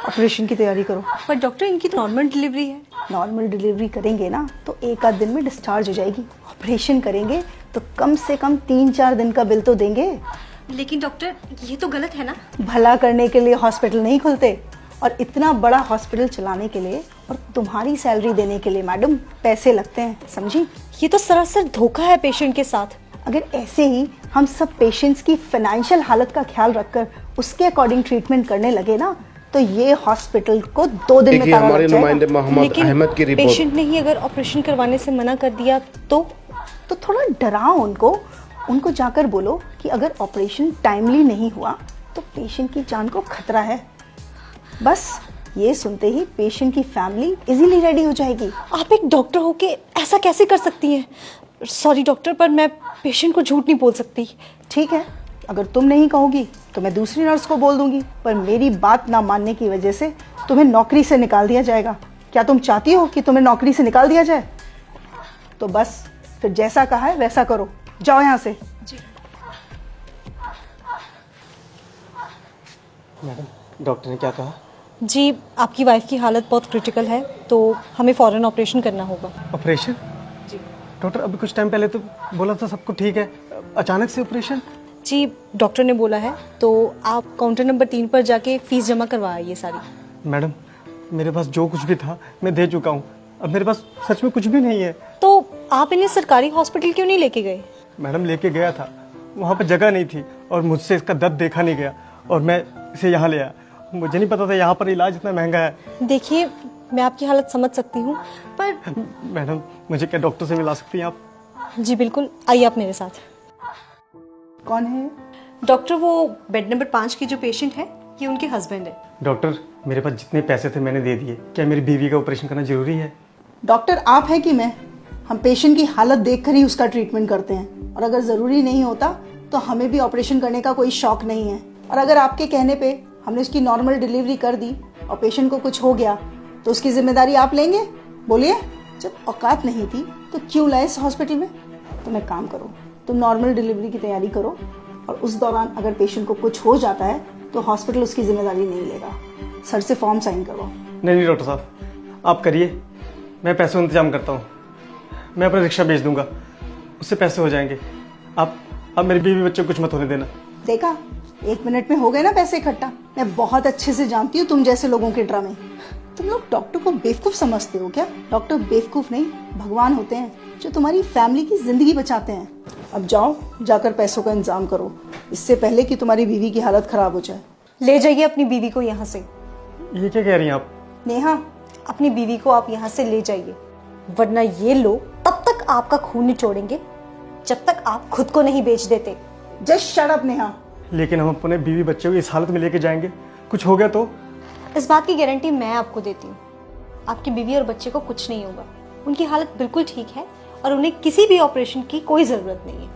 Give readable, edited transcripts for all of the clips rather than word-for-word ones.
Operation की तैयारी करो। पर डॉक्टर इनकी तो नॉर्मल डिलीवरी है। नॉर्मल डिलीवरी करेंगे ना तो एक आध दिन में डिस्चार्ज हो जाएगी। ऑपरेशन करेंगे तो कम से कम 3-4 दिन का बिल तो देंगे। लेकिन डॉक्टर ये तो गलत है ना। भला करने के लिए हॉस्पिटल नहीं खुलते, और इतना बड़ा हॉस्पिटल चलाने के लिए और तुम्हारी सैलरी देने के लिए मैडम पैसे लगते हैं, समझी? ये तो सरासर धोखा है पेशेंट के साथ। अगर ऐसे ही हम सब पेशेंट्स की फाइनेंशियल हालत का ख्याल रखकर उसके अकॉर्डिंग ट्रीटमेंट करने लगे ना तो ये हॉस्पिटल को 2 दिन में ताला लग नुमाइंदे मोहम्मद अहमद की रिपोर्ट। पेशेंट ने ही अगर ऑपरेशन करवाने से मना कर दिया तो थोड़ा डराओ उनको जाकर बोलो कि अगर ऑपरेशन टाइमली नहीं हुआ तो पेशेंट की जान को खतरा है। बस ये सुनते ही पेशेंट की फैमिली इजीली रेडी हो जाएगी। आप एक डॉक्टर होके ऐसा कैसे कर सकती हैं? सॉरी डॉक्टर, पर मैं पेशेंट को झूठ नहीं बोल सकती। ठीक है, अगर तुम नहीं कहोगी तो मैं दूसरी नर्स को बोल दूंगी, पर मेरी बात ना मानने की वजह से तुम्हें नौकरी से निकाल दिया जाएगा। क्या तुम चाहती हो कि तुम्हें नौकरी से निकाल दिया जाए? तो बस फिर जैसा कहा है वैसा करो, जाओ यहाँ से। जी मैडम, डॉक्टर ने क्या कहा? जी, आपकी वाइफ की हालत बहुत क्रिटिकल है तो हमें फौरन ऑपरेशन करना होगा। ऑपरेशन? जी डॉक्टर, अभी कुछ टाइम पहले तो बोला था सबको ठीक है, अचानक से ऑपरेशन? जी, डॉक्टर ने बोला है तो आप काउंटर नंबर 3 पर जाके फीस जमा करवाइए सारी। मैडम, मेरे पास जो कुछ भी था मैं दे चुका हूँ, अब मेरे पास सच में कुछ भी नहीं है। तो आप इन्हें सरकारी हॉस्पिटल क्यों नहीं लेके गए? मैडम, लेके गया था, वहाँ पर जगह नहीं थी और मुझसे इसका दर्द देखा नहीं गया और मैं इसे यहाँ ले आया। मुझे नहीं पता था यहाँ पर इलाज इतना महंगा है। देखिए, मैं आपकी हालत समझ सकती हूँ, पर मैडम, मुझे क्या डॉक्टर से मिला सकती हैं आप? जी बिल्कुल, आइए आप मेरे साथ। कौन है? डॉक्टर, वो बेड नंबर 5 की जो पेशेंट है ये उनके हस्बैंड है। डॉक्टर, मेरे पास जितने पैसे थे मैंने दे दिए, क्या मेरी बीवी का ऑपरेशन करना जरूरी है? डॉक्टर आप है कि मैं? हम पेशेंट की हालत देखकर ही उसका ट्रीटमेंट करते हैं, और अगर जरूरी नहीं होता तो हमें भी ऑपरेशन करने का कोई शौक नहीं है। और अगर आपके कहने पे हमने उसकी नॉर्मल डिलीवरी कर दी और पेशेंट को कुछ हो गया तो उसकी जिम्मेदारी आप लेंगे? बोलिए, जब औकात नहीं थी तो क्यों लाए इस हॉस्पिटल में? तुम एक काम करो, तुम नॉर्मल डिलीवरी की तैयारी करो, और उस दौरान अगर पेशेंट को कुछ हो जाता है तो हॉस्पिटल उसकी जिम्मेदारी नहीं लेगा। सर से फॉर्म साइन करवाओ। नहीं डॉक्टर साहब, आप करिए, मैं पैसों का इंतजाम करता हूँ। मैं अपना रिक्शा भेज दूंगा, उससे पैसे हो जाएंगे। आप मेरी बीवी बच्चे को कुछ मत होने देना। देखा, 1 मिनट में हो गए ना पैसे इकट्ठा। मैं बहुत अच्छे से जानती हूँ तुम जैसे लोगों के ड्रामे। तुम लोग डॉक्टर को बेवकूफ समझते हो क्या? डॉक्टर बेवकूफ नहीं, भगवान होते हैं जो तुम्हारी फैमिली की जिंदगी बचाते हैं। अब जाओ, जाकर पैसों का इंतजाम करो, इससे पहले कि तुम्हारी बीवी की हालत खराब हो जाए। ले जाइए अपनी बीवी को यहाँ से। ये क्या कह रही हैं आप? नेहा, अपनी बीवी को आप यहाँ से ले जाइए, वरना ये लोग तब तक आपका खून निचोड़ेंगे जब तक आप खुद को नहीं बेच देते। Just shut up Neha. लेकिन हम अपने बीवी बच्चे को इस हालत में लेके जाएंगे, कुछ हो गया तो? इस बात की गारंटी मैं आपको देती हूँ, आपकी बीवी और बच्चे को कुछ नहीं होगा। उनकी हालत बिल्कुल ठीक है और उन्हें किसी भी ऑपरेशन की कोई जरूरत नहीं है।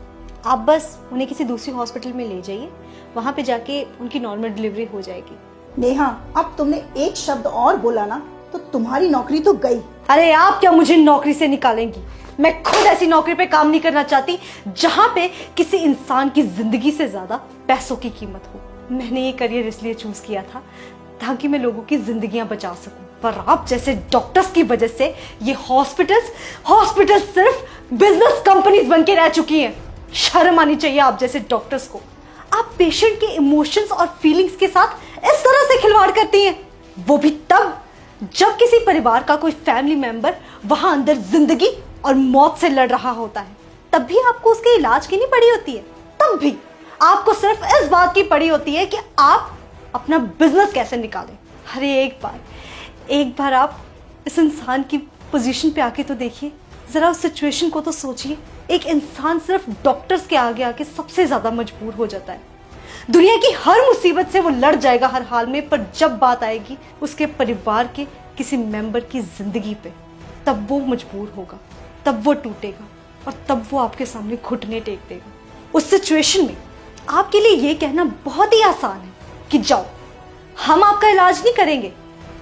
आप बस उन्हें किसी दूसरी हॉस्पिटल में ले जाइए, वहां पे जाके उनकी नॉर्मल डिलीवरी हो जाएगी। नेहा, अब तुमने एक शब्द और बोला ना तो तुम्हारी नौकरी तो गई। अरे आप क्या मुझे नौकरी से निकालेंगी? मैं खुद ऐसी नौकरी पे काम नहीं करना चाहती जहां पे किसी इंसान की जिंदगी से ज्यादा पैसों की कीमत हो। मैंने ये करियर इसलिए चूज किया था ताकि मैं लोगों की जिंदगियां बचा सकूं, पर आप जैसे डॉक्टर्स की वजह से ये हॉस्पिटल्स सिर्फ बिजनेस कंपनीज बन के रह चुकी हैं। शर्म आनी चाहिए आप जैसे डॉक्टर्स को। आप पेशेंट के इमोशंस और फीलिंग्स के साथ इस तरह से खिलवाड़ करती हैं, वो भी तब जब किसी परिवार का कोई फैमिली मेंबर वहां अंदर जिंदगी और मौत से लड़ रहा होता है। तब भी आपको उसके इलाज की नहीं पड़ी होती है, तब भी आपको सिर्फ इस बात की पड़ी होती है कि आप अपना बिजनेस कैसे निकालें। अरे एक बार आप इस इंसान की पोजीशन पे आके तो देखिए, जरा उस सिचुएशन को तो सोचिए। एक इंसान सिर्फ डॉक्टर्स के आगे आके सबसे ज्यादा मजबूर हो जाता है। दुनिया की हर मुसीबत से वो लड़ जाएगा हर हाल में, पर जब बात आएगी उसके परिवार के किसी मेंबर की जिंदगी पे, तब वो मजबूर होगा, तब वो टूटेगा और तब वो आपके सामने घुटने टेक देगा। उस सिचुएशन में आपके लिए ये कहना बहुत ही आसान है कि जाओ, हम आपका इलाज नहीं करेंगे,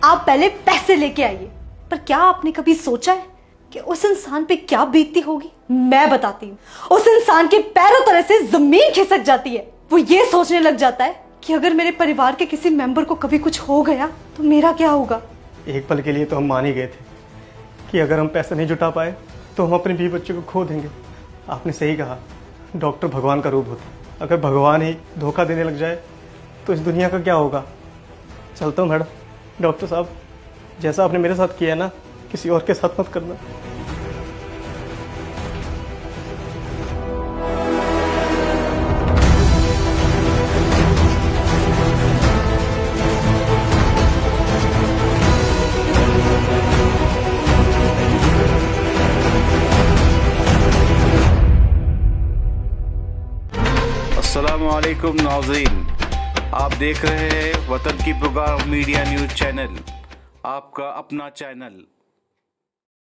आप पहले पैसे लेके आइए। पर क्या आपने कभी सोचा है कि उस इंसान पे क्या बीतती होगी? मैं बताती हूँ। उस इंसान के पैरों तले से जमीन खिसक जाती है। वो ये सोचने लग जाता है कि अगर मेरे परिवार के किसी मेंबर को कभी कुछ हो गया तो मेरा क्या होगा। एक पल के लिए तो हम मान ही गए थे कि अगर हम पैसा नहीं जुटा पाए तो हम अपने बीवी बच्चों को खो देंगे। आपने सही कहा, डॉक्टर भगवान का रूप होता। अगर भगवान ही धोखा देने लग जाए तो इस दुनिया का क्या होगा। चलता हूँ मैडम। डॉक्टर साहब, जैसा आपने मेरे साथ किया है ना, किसी और के साथ मत करना। अस्सलामुअलैकुम नाज़रीन, आप देख रहे हैं वतन की पुकार मीडिया न्यूज़ चैनल, आपका अपना चैनल।